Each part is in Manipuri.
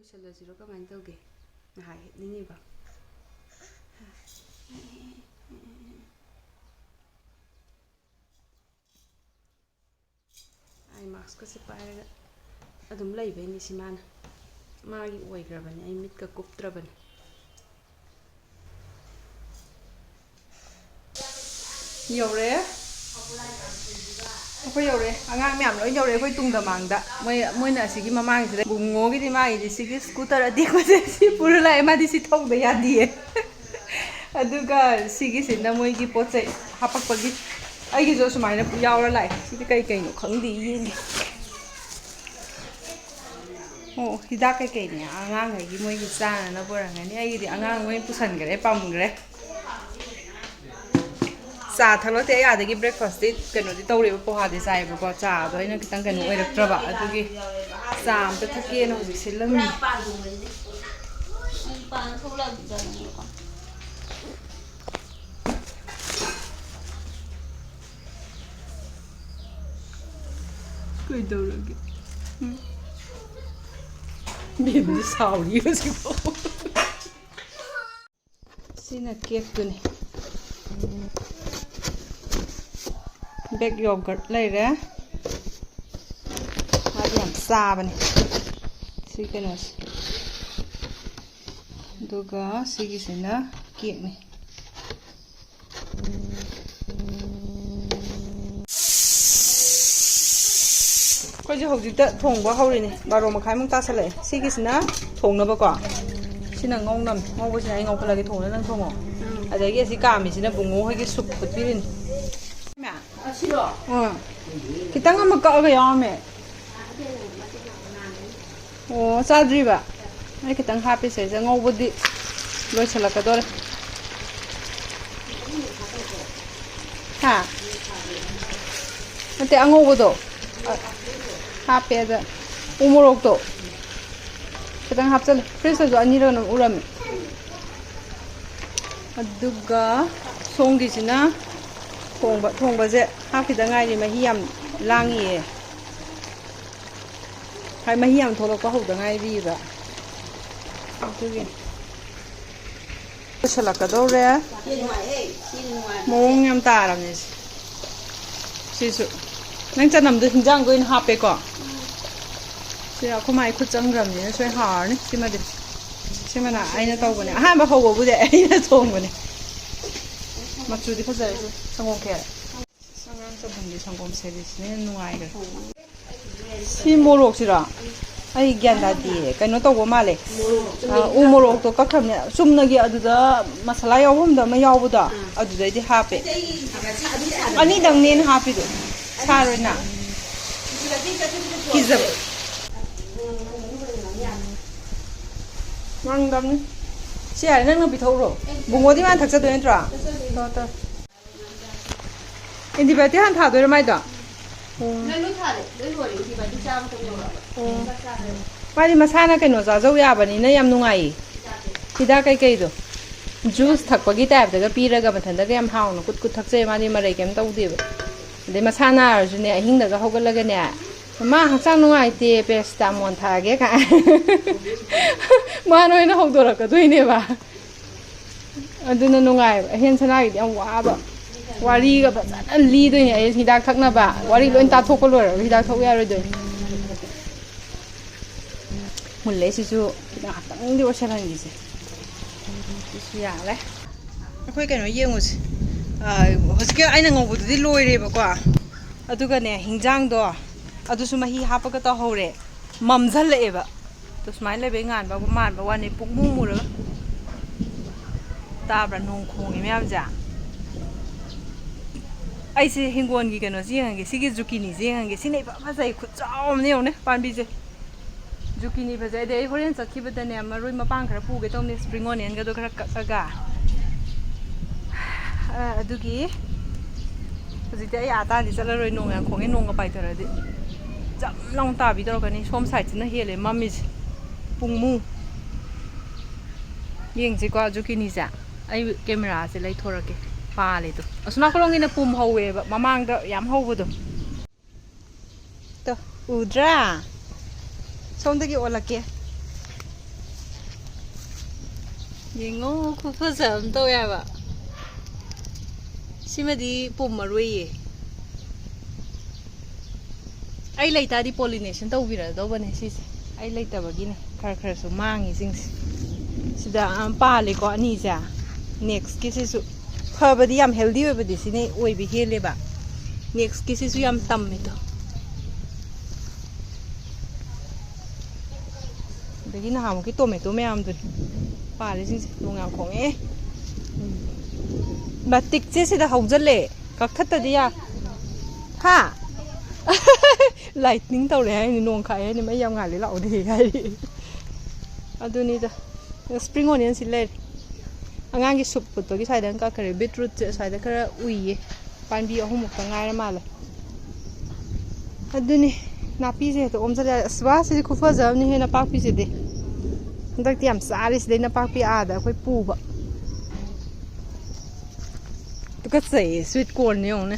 ꯂꯣꯏꯁꯤꯜꯂꯁꯤꯔꯣ ꯀꯃꯥꯏꯅ ꯇꯧꯒꯦ? ꯉꯥꯏꯍꯥꯛ ꯍꯦꯠꯅꯤꯡꯉꯤꯕ ꯑꯩ ꯃꯥꯛꯁꯀꯁꯦ ꯄꯥꯏꯔꯒ ꯑꯗꯨꯝ ꯂꯩꯕꯩꯅꯤ ꯁꯤ ꯃꯥꯒꯤ ꯑꯣꯏꯈ꯭ꯔꯕꯅꯤ ꯑꯩ ꯃꯤꯠꯀ ꯀꯨꯞꯇ꯭ꯔꯕꯅꯤ ꯌꯧꯔꯦ ꯑꯩꯈꯣꯏ ꯌꯧꯔꯦ ꯑꯉꯥꯡ ꯃꯌꯥꯝ ꯂꯣꯏ ꯌꯧꯔꯦ ꯑꯩꯈꯣꯏ ꯇꯨꯡꯗ ꯃꯥꯡꯗ ꯃꯣꯏꯅ ꯑꯁꯤꯒꯤ ꯃꯃꯥꯡꯁꯤꯗ ꯕꯨꯡꯉꯣꯒꯤꯗꯤ ꯃꯥꯒꯤꯗꯤ ꯁꯤꯒꯤ ꯁ꯭ꯀꯨꯇꯔ ꯑꯇꯦꯛꯄꯁꯦ ꯁꯤ ꯄꯨꯔ ꯂꯥꯛꯑꯦ ꯃꯥꯗꯤ ꯁꯤ ꯊꯧꯗ ꯌꯥꯗꯤꯌꯦ ꯑꯗꯨꯒ ꯁꯤꯒꯤꯁꯤꯅ ꯃꯣꯏꯒꯤ ꯄꯣꯠ ꯆꯩ ꯍꯥꯄꯛꯄꯒꯤ ꯑꯩꯒꯤꯁꯨ ꯁꯨꯃꯥꯏꯅ ꯌꯥꯎꯔ ꯂꯥꯛꯑꯦ ꯁꯤꯗꯤ ꯀꯩꯅꯣ ꯈꯪꯗꯦ ꯌꯦꯡꯒꯦ ꯑꯣ ꯍꯤꯗꯥꯛ ꯀꯩꯀꯩꯅꯦ ꯑꯉꯥꯡꯈꯩꯒꯤ ꯃꯣꯏꯒꯤ ꯆꯥꯅꯅꯕ ꯑꯣꯏꯔꯝꯒꯅꯤ ꯑꯩꯒꯤꯗꯤ ꯑꯉꯥꯡ ꯃꯣꯏ ꯄꯨꯁꯟꯈ꯭ꯔꯦ ꯄꯝꯈ꯭ꯔꯦ ꯆꯥ ꯊꯛꯂꯛꯇꯦ ꯑꯩ ꯑꯥꯗꯒꯤ ꯕ꯭ꯔꯦꯛꯐꯥꯁꯇꯤ ꯀꯩꯅꯣꯗꯤ ꯇꯧꯔꯦꯕ ꯄꯣꯍꯥꯗꯤ ꯆꯥꯏꯕꯀꯣ ꯆꯥꯗꯣ ꯑꯩꯅ ꯈꯤꯇꯪ ꯀꯩꯅꯣ ꯑꯣꯏꯔꯛꯇ꯭ꯔꯕ ꯑꯗꯨꯒꯤ ꯆꯥ ꯑꯝꯇ ꯊꯛꯀꯦꯅ ꯍꯧꯖꯤꯛ ꯁꯤꯜꯂꯝꯃꯤ ꯀꯩꯗꯧꯔꯒꯦ ꯕꯦꯝꯁꯤ ꯁꯥꯎꯔꯤ ꯍꯧꯖꯤꯛꯐꯥꯎ ꯁꯤꯅ ꯀꯦꯛꯇꯨꯅꯤ ꯕꯦꯛ ꯌꯣꯒꯔꯠ ꯂꯩꯔꯦ ꯃꯥꯗꯤ ꯌꯥꯝ ꯆꯥꯕꯅꯦ ꯁꯤ ꯀꯩꯅꯣꯁꯦ ꯑꯗꯨꯒ ꯁꯤꯒꯤꯁꯤꯅ ꯀꯦꯛꯅꯤ ꯑꯩꯈꯣꯏꯁꯦ ꯍꯧꯖꯤꯛꯇ ꯊꯣꯡꯕ ꯍꯧꯔꯤꯅꯤ 12:30ꯃꯨꯛ ꯇꯥꯁꯜꯂꯛꯑꯦ ꯁꯤꯒꯤꯁꯤꯅ ꯊꯣꯡꯅꯕꯀꯣ ꯁꯤꯅ ꯉꯧꯕꯁꯤꯅ ꯑꯩ ꯉꯧꯈꯠꯂꯒꯦ ꯊꯣꯡꯅ ꯅꯪ ꯊꯣꯡꯉꯣ ꯑꯗꯒꯤ ꯑꯁꯤ ꯀꯥꯝꯃꯤꯁꯤꯅ ꯕꯨꯡꯉꯣ ꯍꯣꯏꯒꯤ ꯁꯨꯞ ꯐꯨꯠꯄꯤꯔꯤꯅꯤ ꯈꯤꯇꯪ ꯑꯃ ꯀꯛꯑꯒ ꯌꯥꯎꯔꯝꯃꯦ ꯑꯣ ꯆꯥꯗ꯭ꯔꯤꯕ ꯑꯩ ꯈꯤꯇꯪ ꯍꯥꯞꯄꯤꯁꯦ ꯉꯧꯕꯗꯤ ꯂꯣꯏꯁꯤꯜꯂꯛꯀꯗꯣꯔꯦ ꯍꯥ ꯅꯠꯇꯦ ꯑꯉꯧꯕꯗꯣ ꯍꯥꯞꯄꯦ ꯑꯗ ꯎ ꯃꯣꯔꯣꯛꯇꯣ ꯈꯤꯇꯪ ꯍꯥꯞꯆꯜꯂꯦ ꯐ꯭ꯔꯤꯖꯇꯁꯨ ꯑꯅꯤꯔꯛ ꯎꯔꯝꯃꯦ ꯑꯗꯨꯒ ꯁꯣꯝꯒꯤꯁꯤꯅ ꯊꯣꯡꯕꯁꯦ ꯍꯥꯞꯈꯤꯗ ꯉꯥꯏꯔꯤ ꯃꯍꯤ ꯌꯥꯝ ꯂꯥꯡꯉꯤꯌꯦ ꯃꯍꯤ ꯌꯥꯝ ꯊꯣꯛꯂꯛꯄ ꯍꯧꯗ ꯉꯥꯏꯔꯤꯕ ꯑꯗꯨꯒꯤ ꯂꯣꯏꯁꯤꯜꯂꯛꯀꯗꯧꯔꯦ ꯃꯑꯣꯡ ꯌꯥꯝ ꯇꯥꯔꯕꯅꯦ ꯁꯤꯁꯨ ꯅꯪ ꯆꯅꯝꯗꯣ ꯍꯤꯟꯖꯥꯡꯗ ꯑꯣꯏꯅ ꯍꯥꯞꯄꯦꯀꯣ ꯁꯤ ꯑꯩꯈꯣꯏ ꯃꯥꯏ ꯈꯨꯠ ꯆꯪꯈ꯭ꯔꯕꯅꯤꯅ ꯁꯣꯏ ꯍꯥꯎꯔꯅꯤ ꯁꯤꯃꯅ ꯑꯩꯅ ꯇꯧꯕꯅꯦ ꯑꯍꯥꯟꯕ ꯍꯧꯕꯕꯨꯗꯤ ꯑꯩꯅ ꯊꯣꯡꯕꯅꯦ ꯃꯆꯨꯗꯤ ꯐꯖꯔꯦ ꯁꯪꯒꯣꯝ ꯈꯦꯔ ꯑꯉꯥꯡ ꯆꯠꯐꯝꯒꯤ ꯁꯪꯒꯣꯝ ꯁꯦꯔꯤꯁꯤꯅ ꯍꯦꯟꯅ ꯅꯨꯡꯉꯥꯏꯈ꯭ꯔꯦ ꯁꯤ ꯃꯣꯔꯣꯛꯁꯤꯔꯣ ꯑꯩ ꯒ꯭ꯌꯥꯟ ꯇꯥꯗꯤꯌꯦ ꯀꯩꯅꯣ ꯇꯧꯕ ꯃꯥꯜꯂꯦ ꯎ ꯃꯣꯔꯣꯛꯇꯣ ꯀꯛꯈ꯭ꯔꯕꯅꯦ ꯆꯨꯝꯅꯒꯤ ꯑꯗꯨꯗ ꯃꯁꯥꯂꯥ ꯌꯥꯎꯐꯝꯗ ꯑꯃ ꯌꯥꯎꯕꯗꯣ ꯑꯗꯨꯗꯩꯗꯤ ꯍꯥꯞꯄꯦ ꯑꯅꯤꯗꯪꯅꯦꯅ ꯍꯥꯞꯄꯤꯗꯣ ꯁꯥꯔꯣꯏꯅ ꯀꯤꯖꯕ ꯃꯪꯗꯝꯅꯤ ꯁꯤ ꯌꯥꯔꯦ ꯅꯪꯅ ꯄꯤꯊꯣꯛꯎꯔꯣ ꯕꯨꯡꯉꯣꯗꯤ ꯃꯥꯅ ꯊꯛꯆꯗꯣꯏ ꯅꯠꯇ꯭ꯔꯣ ꯑꯦꯟꯇꯤꯕꯥꯏꯑꯣꯇꯤꯛ ꯍꯥꯟꯅ ꯊꯥꯗꯣꯏꯔꯣ ꯃꯥꯏꯗꯣ ꯃꯥꯗꯤ ꯃꯁꯥꯅ ꯀꯩꯅꯣ ꯆꯥꯖꯧ ꯌꯥꯕꯅꯤꯅ ꯌꯥꯝ ꯅꯨꯡꯉꯥꯏꯌꯦ ꯍꯤꯗꯥꯛ ꯀꯩꯀꯩꯗꯣ ꯖꯨꯁ ꯊꯛꯄꯒꯤ ꯇꯥꯏꯞꯇꯒ ꯄꯤꯔꯒ ꯃꯊꯟꯇꯒ ꯌꯥꯝ ꯍꯥꯎꯅ ꯀꯨꯠ ꯊꯛꯆꯩ ꯃꯥꯗꯤ ꯃꯔꯩ ꯀꯩꯝ ꯇꯧꯗꯦꯕ ꯑꯗꯩ ꯃꯁꯥ ꯅꯥꯔꯁꯨꯅꯦ ꯑꯍꯤꯡꯗꯒ ꯍꯧꯒꯠꯂꯒꯅꯦ ꯃꯥ ꯍꯛꯆꯥꯡ ꯅꯨꯡꯉꯥꯏꯇꯦ ꯄꯦꯔꯥꯁꯤꯇꯥꯃꯣꯜ ꯊꯥꯒꯦ ꯀꯥꯏ ꯃꯥꯅ ꯑꯣꯏꯅ ꯍꯧꯗꯣꯔꯛꯀꯗꯣꯏꯅꯦꯕ ꯑꯗꯨꯅ ꯅꯨꯡꯉꯥꯏꯕ ꯑꯍꯦꯟ ꯁꯅꯥꯒꯤꯗꯤ ꯌꯥꯝ ꯋꯥꯕ ꯋꯥꯔꯤꯒ ꯐꯖꯅ ꯂꯤꯗꯣꯏꯅꯦ ꯑꯩ ꯍꯤꯗꯥꯛ ꯊꯛꯅꯕ ꯋꯥꯔꯤ ꯂꯣꯏ ꯇꯥꯊꯣꯛꯄ ꯂꯣꯏꯔꯒ ꯍꯤꯗꯥꯛ ꯊꯛ ꯌꯥꯔꯣꯏꯗꯣꯏꯅꯦ ꯃꯨꯜꯂꯦ ꯁꯤꯁꯨ ꯉꯥꯛꯇꯪꯗꯤ ꯑꯣꯏꯁꯜꯍꯟꯈꯤꯁꯦ ꯁꯤꯁꯨ ꯌꯥꯔꯦ ꯑꯩꯈꯣꯏ ꯀꯩꯅꯣ ꯌꯦꯡꯉꯨꯁꯦ ꯍꯧꯖꯤꯛꯀꯤ ꯑꯩꯅ ꯉꯧꯕꯗꯨꯗꯤ ꯂꯣꯏꯔꯦꯕꯀꯣ ꯑꯗꯨꯒꯅꯦ ꯍꯤꯟꯖꯥꯡꯗꯣ ꯑꯗꯨꯁꯨ ꯃꯍꯤ ꯍꯥꯞꯄꯒ ꯇꯧꯍꯧꯔꯦ ꯃꯝꯓꯜꯂꯛꯑꯦꯕ ꯑꯗꯣ ꯁꯨꯃꯥꯏꯅ ꯂꯩꯕꯩ ꯃꯥꯟꯕ ꯋꯥꯅꯤ ꯄꯨꯡꯃꯨ ꯃꯨꯔꯒ ꯇꯥꯕ꯭ꯔꯥ ꯅꯣꯡ ꯈꯣꯡꯉꯤ ꯃꯌꯥꯝꯁꯦ ꯑꯩꯁꯦ ꯍꯤꯡꯒꯣꯜꯒꯤ ꯀꯩꯅꯣꯁꯦ ꯌꯦꯡꯉꯟꯒꯦ ꯁꯤꯒꯤ ꯖꯨꯀꯤꯅꯤꯁꯦ ꯌꯦꯡꯉꯟꯒꯦ ꯁꯤꯅ ꯏꯐ ꯐꯖꯩ ꯈꯨꯠꯆꯥꯎ ꯑꯃꯅꯦ ꯌꯦꯡꯉꯨꯅꯦ ꯄꯥꯝꯕꯤꯁꯦ ꯖꯨꯀꯤꯅꯤ ꯐꯖꯩ ꯑꯗꯩ ꯑꯩ ꯍꯣꯔꯦꯟ ꯆꯠꯈꯤꯕꯗꯅꯦ ꯃꯔꯣꯏ ꯃꯄꯥꯡ ꯈꯔ ꯄꯨꯒꯦ ꯇꯧꯅꯦ ꯁꯄ꯭ꯔꯤꯡ ꯑꯣꯅꯤꯌꯟꯒꯗꯣ ꯈꯔ ꯀꯛꯑꯒ ꯑꯗꯨꯒꯤ ꯍꯧꯖꯤꯛꯇꯤ ꯑꯩ ꯑꯥꯇꯥꯗꯤ ꯆꯠꯂꯔꯣꯏ ꯅꯣꯡ ꯌꯥꯝ ꯈꯣꯡꯉꯦ ꯅꯣꯡꯒ ꯄꯥꯏꯊꯔꯗꯤ ꯖꯝ ꯂꯥꯎ ꯇꯥꯕꯤ ꯇꯧꯔꯛꯀꯅꯤ ꯁꯣꯝ ꯁꯥꯏꯠꯁꯤꯅ ꯍꯦꯜꯂꯦ ꯃꯝꯃꯤꯁꯦ ꯄꯨꯡꯃꯨ ꯌꯦꯡꯁꯤꯀꯣ ꯖꯨꯀꯤꯅꯤꯁꯦ ꯑꯩ ꯀꯦꯃꯦꯔꯥꯁꯦ ꯂꯩꯊꯣꯔꯛꯀꯦ ꯄꯥꯜꯂꯤꯗꯣ ꯑꯁꯣꯝ ꯅꯥꯀꯜꯂꯣꯝꯒꯤꯅ ꯄꯨꯝ ꯍꯧꯋꯦꯕ ꯃꯃꯥꯡꯗ ꯌꯥꯝ ꯍꯧꯕꯗꯣ ꯎꯗ꯭ꯔꯥ ꯁꯣꯝꯗꯒꯤ ꯑꯣꯜꯂꯛꯀꯦ Yengo khufazam to ya ba. Simadi pumarui. Ai leita di pollination tau bira do bane sis. Ai leita bagine khar su mangi sings. Sida pale ko ani ja. Next kisisu phabadi yam healthy obadi sine oi bi hele ba. Next kisisu yam tam mito. Dagi na hamu ki tomato me am dun. Pale sing lunga khong e. Batik che sida haujale kakthata dia. Ha. Lightning tau le ai ni nong khai ni mai yam nga le lau di hai. Aduni da spring onion sile. Angang ki soup put gi sai dan ka kare beetroot che sai da kara ui pan bi ahum ka ngai ra mala. Aduni napi se to om sala swa se ku fa jam ni he na pak pi se de. Ndak ti am sa ri se de na pak pi a da khoi pu ba. Tu ka sei sweet corn ni ong ne.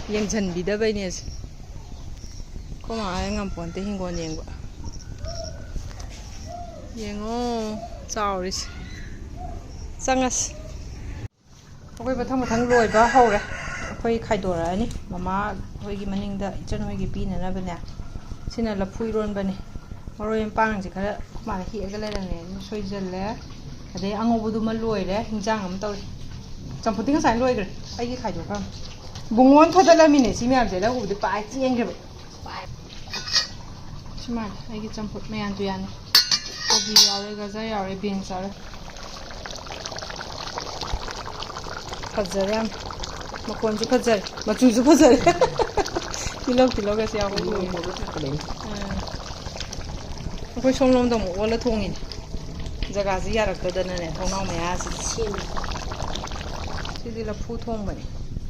Yang jan bi da bai ne. Ko ma ai ngam pon te hing gon yeng ba. Yeng o chao ri. Sangas. Akoi bathang loi ba hore. Akoi khaidora ani mama hoi gi maning da ichan hoi gi pi na na bane. Sina la phui ron bane. Maroi em pang ji khara ma hi ga le ne soi jel le. Ade angobu du ma loi le hingjang am taw. Champuting sai loi gre. Ai gi khaidor kam. Bungon thadala mi ne si myam je la u de pai chieng gre. Chima ai gi champut me an tu yan. Kobi yaure gaza yaure beans yaure. Fajar makon ju fajar machu ju fajar kilo ga sia ko ko som lom dong wala thongin jaga ji yarak to dana ne thong naw me a si di la phu thong bani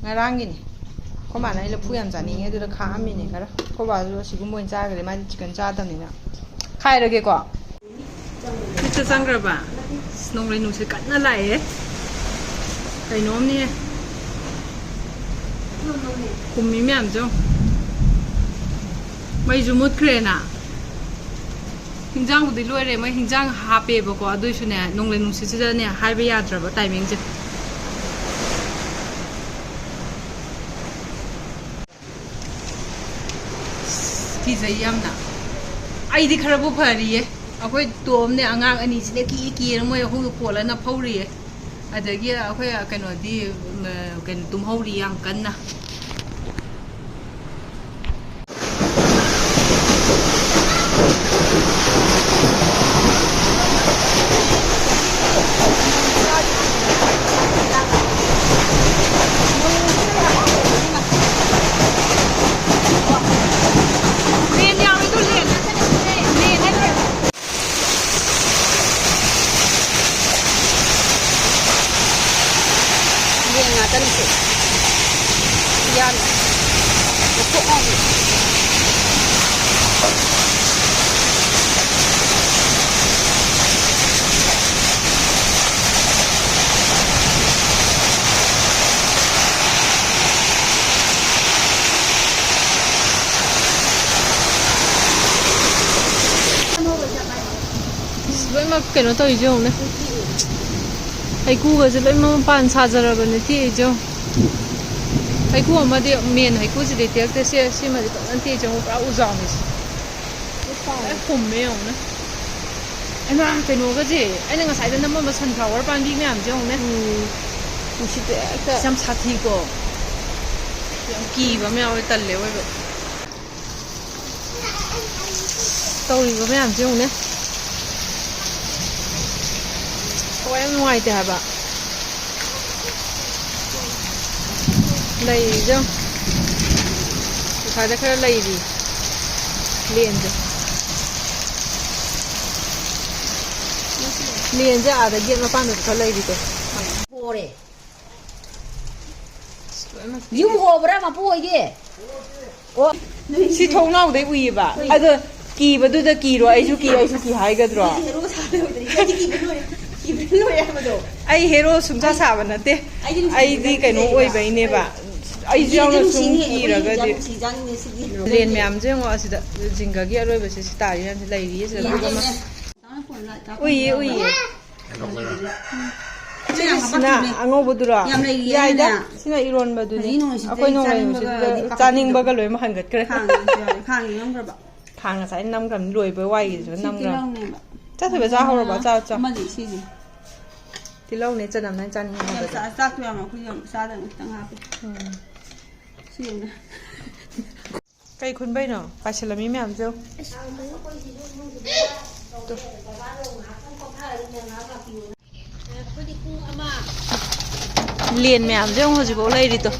ngarang ni ko ma nai la phu yam jani nge du da kha mi ne kara ko ba ju si gum moin cha ga le ma chicken cha dam ni na khai ra ge ko ki cha sang ra ba snong le nu se kat na lai e cái nôm nè, cùng mì mềm chứ, mấy chú mút kề nè, hình dáng của đi lôi rồi mấy hình dáng happy bữa qua đôi chút nè, nông lên nông sĩ chứ nè, hai bây giờ rồi tại mình chứ, thì gì em nè, ai đi khara bố phải đi, akwai tôm nè, anh ăn anh đi chỉ để kí nó mới không có là nó phâu đi. Adagi akwai kano di kan tumhau ri yang kan na yan ito ang lỗi mà cái nó tôi chứ không đấy hay cu cái lỗi mà bàn xa giờ rồi này thì chứ hay cu mà đi miền hay cu gì để tiếc thế xem mà đi còn ăn thì chẳng có áo giòn này khủng mấy ông đấy anh nói cái nó cái gì anh đang xài đến năm mà sunflower ban đi mấy chứ không đấy xem sát thì có yang kỳ và mèo tần liệu vậy tôi có mấy chứ không đấy có em ngoài thì hả bạn lầy chứ phải cái lầy gì liền chứ à để điện nó pan được cái lầy gì thôi bùa đấy dùng hồ bữa mà bùa gì 어? 시통 나오대 우이바. 아저 기바도다 기로 아이주 기 하이가드로. 헤로 사배우들이 기별로야 하면도. 아이 헤로 숨자 사바나데. 아이디 그노 오이바이네바. 아이주 양은 숨기라가디. 렌 냠제 뭐 아시다. 징가기 아로이바시 스타리한 라이리에서 그거만. 우이. sina angobudura yaida sina iron baduni akoi nong lai chaning baga loi ma hangat kre khang sai nam gram loi ba wai gi nam gram cha thoi ba cha hor ba cha cha ma di si di tilau ne chanam nan chan ni ba sa sa tu ma khu yam sa da tang ha pe si na kai khun bai no pa chalami me am jo liền mẹ am jo hoji bo lai ri to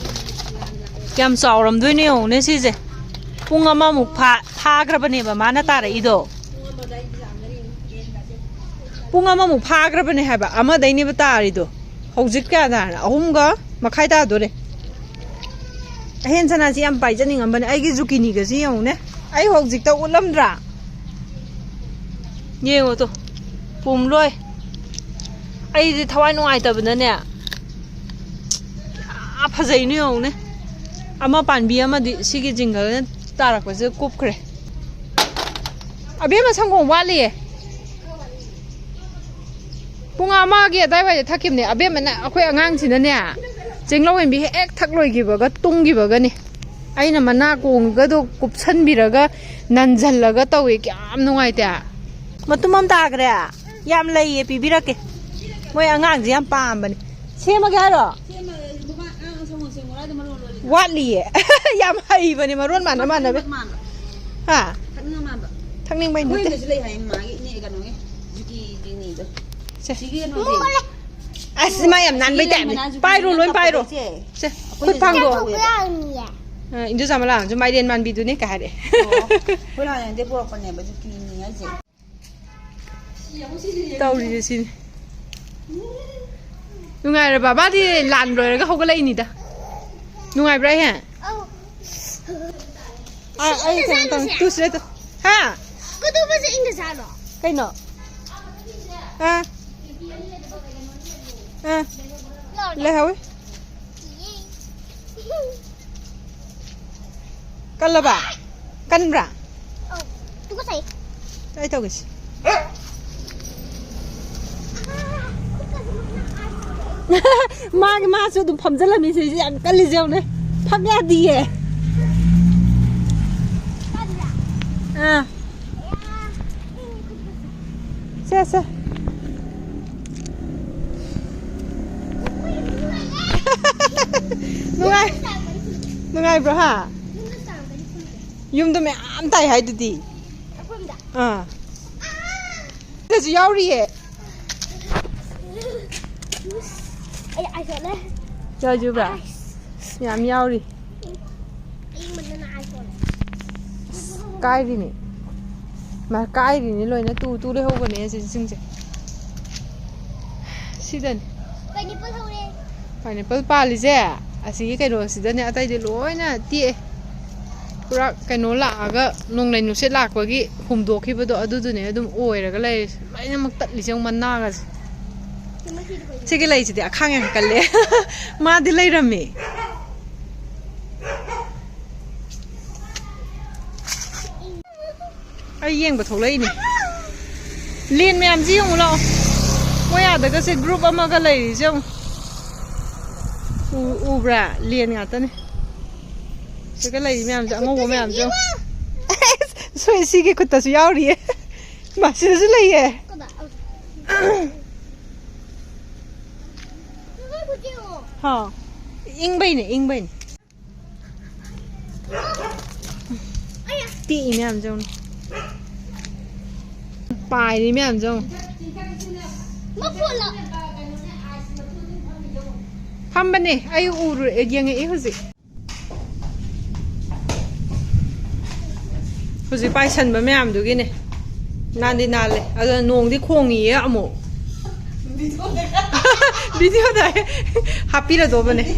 kyam chawram doi ne ong ne si je pung ama muk pha gra bane ba mana ta ra ido pung ama muk pha gra bane ha ba ama dai ni ba ta ri do hojik ka da ahum ga makhai ta do re hen sana si am pai janing am bane ai gi zukini ga si yong ne ai hojik ta ulam dra yengo to pum loi ai di thawai nuai ta bana ne a phajai ni yong ne ama panbi ama di sigi jingle ne tarak ba je kup khre abe ma sangong wa le punga ma ge dai ba thakim ne abe ma na akhoi angang sin ne jinglo wen bi ek thak loi gi ba ga tung gi ba ga ni aina mana kong ga do kup san bi ra ga nan jal la ga tawi kyam nuai ta matum am ta gre yam lai ye pi bi ra ke moi angang ji yam pam ba ni sema ga ro wat li yam hai ba ni ma ron man ma na be ha thang ning bai ni te le hai ma gi ni ga no ge juki ji ni do ji no asma yam nan bai ta pai ro loi pai ro se khut phang ro indu samala ju mai den man bi du ni ka de ko la ne de bo ko ne ba juki ni ya je tàu đi xin lúc ngày rồi bà bác đi làn rồi cái không có lấy gì đâu lúc ngày đây hả ai thằng tu sửa tu ha cái tu bây giờ in được sao rồi cái nọ lấy hao ấy căn là bà căn bà tu có thấy ai tao cái gì ma su dum pham jala mi se an kali jaw ne phak ya di e se nungai bro ha yum do me am tai hai du di thế gì yaw ri e ai sợ đấy chơi chưa bà nhảm nhau đi cay đi nè mà cay thì nên lời nó tu đây không có nè xin xí đần phải nè bớt ba lì啫xí cái đồ xí đần nè tay để lối nè tiệt pura cái nó lạ cái nông này nó sẽ lạc với cái hùm đồ khi bắt đầu ở này đun oi rồi cái này mấy nó mặc tận lì trong mình na cái chị cái này chỉ để khang cái lẽ mà đi lấy ra mì ai yên bật thổi lấy nè liên mẹ làm gì không lo mỗi nhà được cái group mà cái lấy gì không bra liên ngã tên này cái lấy mẹ làm gì ngô mẹ làm gì không rồi xí cái cột tơ xí áo đi mà xí lấy gì hả yên bay này tị mẹ làm gì bài đi mẹ làm gì ham bên này ai u rồi giang ấy hả gì hả bài sân mà mẹ làm được cái này nan đi nan này à nong đi khoang gì á mồ video này happy là đồ bên này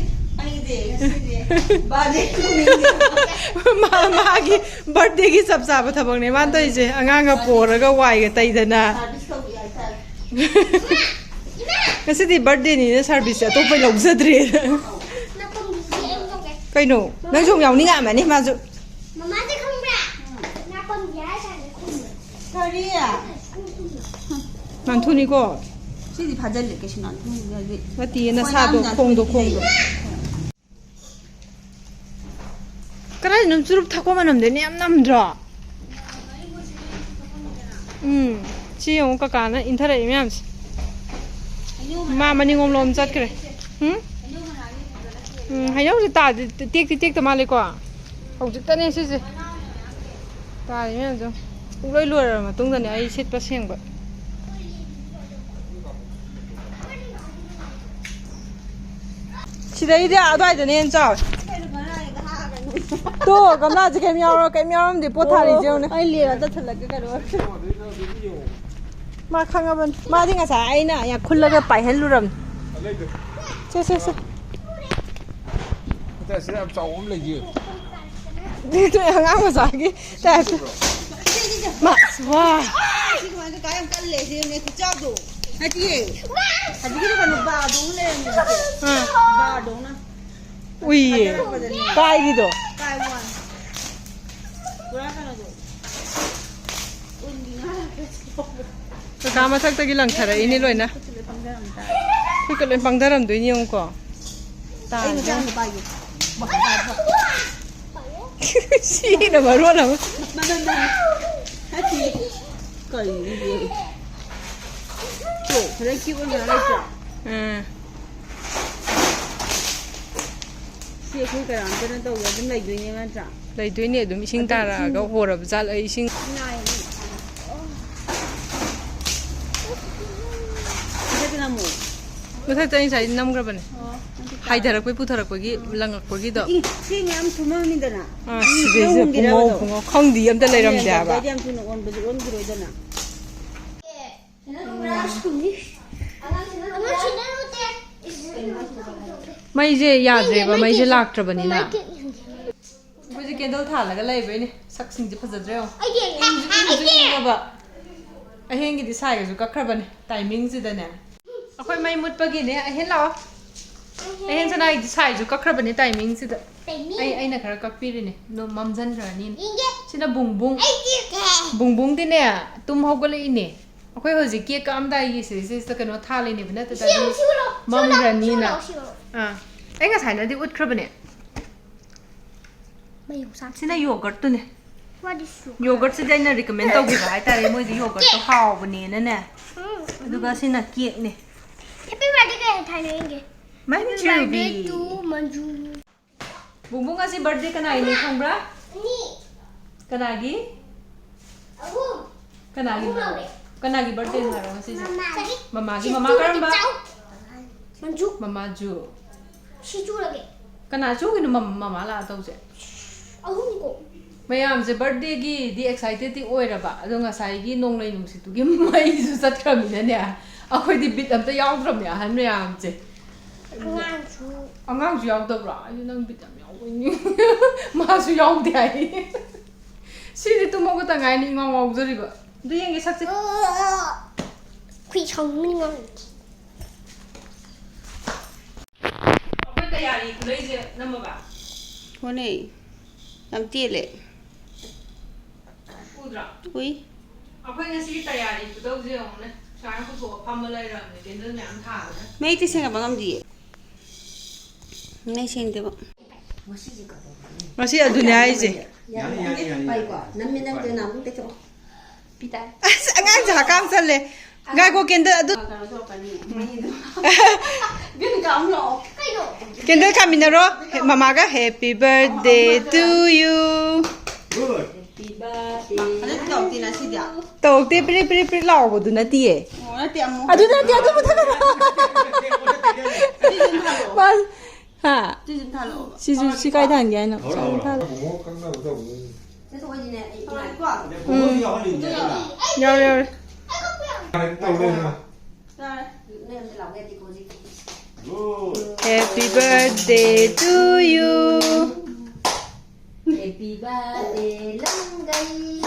मागी बर्थडे की सब साब थबंगने मान तो इसे अंगांगा पोरगा वाइगा तैदना कसदी बर्थडे नि सर्भिस तो पे लौजद्रे कइनो नंग जों यावनिंगा माने माजु mama sẽ không ra na con giá sang Sorry à 만투니고 시디 파절리 계시나 여기 Mati na sado khongdo khongdo. Karai nam churup thakwa manam de ne am namdra. Chi yong ka kana inthara imyam. Ma mani ngom lom chat kre. Hayo ji ta tek ta male ko. Hau ji ta ne si si. Ta imyam jo. Loi loi ra ma tung da ne ai sit pa seng ba. Sidai dia adai da ne chao. To gamna ji ke myam de pothari je ne. ai lera ta thalak ka ro Ma khanga ban ma dinga sa aina ya khullaga pai heluram se ta sẽ làm cháu ốm lấy gì đi tôi ngang mà sa ki ta ma wa Chị mà cái em cân lệ gì này cứ cho đủ. Hả chị? Hả chị cái còn bà đúng lên này. Bà đúng nè. ui kai di do Cái ngoài. Kurang kan itu. ka ka ma thak ta gi lang thara ini loi na ki ko len pangdaram doi ni ong ko ta Anh mà trang bà gì? Bà. si na ma ro na Mà. Hả chị? Cởi gì? Chỗ, cái kia con nhà đây chỗ. Chị cứ cái làm cho nên tôi giờ đến này duy nhất anh chẳng. lai doi ne dum sing ta ra ga horab zal ai sing Này. Cái nào mù? ma thak ta ni sai nam gra ban hai dharak pe putharak pe gi langak pe gi do 이 생이 암 투명이잖아. si je pungo khong di am ta lai ram ja ba 암 투는 온 버지 온 그러잖아. mai je ya de ba mai je lak tra bani na bu je candle tha la ga lai bai ni sak sing je phajadre yo ba a heng gi di sai ga ju ka khra bani timing ji da ne akhoi mai mut pa gi ne a hen lao a hen sanai di sai ju ka khra bani timing ji da ai na khara ka pi ri ne no mam jan ra ni sina bung bung di ne tum ho gole ni akhoi ho ji ke ka am dai gi se se ka no tha le ni bna ta da mam ra ni na ai nga sai na di ut khra bani sina yogurt tu ne yogurt se dai na recommend tau gi ba ai ta re moi di yogurt to hao bani na ne aduga sina cake ne Happy birthday kay Thailand. mai Happy chu birthday bi to Manju. bung asi birthday kana ini khongbra Ni. kana gi Ahum. kana gi birthday na ro si Sari. mama karam ba Manju. mama ju Shiju lagi. kana chu gi no mama la tau se Ahum ko. mayam se birthday gi di excited ti oi ra ba ado nga sai gi nong lai nung si tu gi mai su sat kham ni ne akhoi di bit am ta yaw dram ya han mayam che Manju. angang ju yaw da ra ai nang bit am yaw ni ma su yaw de ai si di tu mo ko ta ngai ni ngong ngong zari ba du yeng gi sak se Khui chong ni ngon. akhoi tayari ku lai je nam ba Thôi này. Làm tiền lệ. udra Ui. akhoi nga si tayari ku dau je ong ne sai ku tho pham lai ra ne den den nyam tha ne Mấy tí sinh bằng gì? Ngay sinh thế bọn. masi adunya ai je Bay quả. Năm từ nào cũng tới chỗ. Pita. angang ja kam sal le ngai ko kende adu Biết cả ông lộ. Kai do. kende kaminaro mama ga happy birthday to you Anh ấy đầu tiên là gì ạ? to te pri pri pri law bu du na ti e Ồ, nó tiệm mua. adu na ti adu bu tha ba ha Chứ chúng ta lộ. si kai than ge no tha Thế thôi gì nè. Thôi quả. yo yo Ra. Nên lòng nghe thì cô gì. happy birthday to you Happy birthday long day.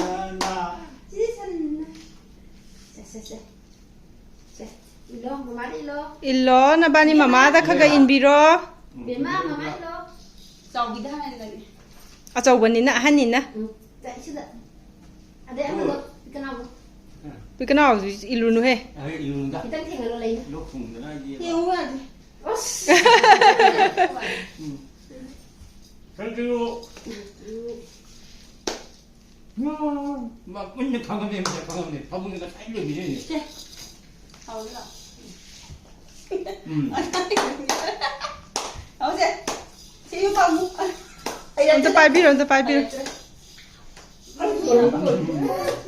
Lo, mamá đi lo. illo na bani mama da khaga inbiro Biển ma mamá đi lo. Chồng gì đó này này. achau bani na hanin na Dạy chứ dạy. À đây ăn được. Cái nào? 우리 그나우 일루누 해. 아, 이런가? 일단 탱을 lấy 높은구나, 이게. 이거야. 땡큐. 막 맨날 강감해, 강감해. 바보니까 살려 미세네. 어제 제육 밥 언제 빨비려, 언제 빨비려. 먹.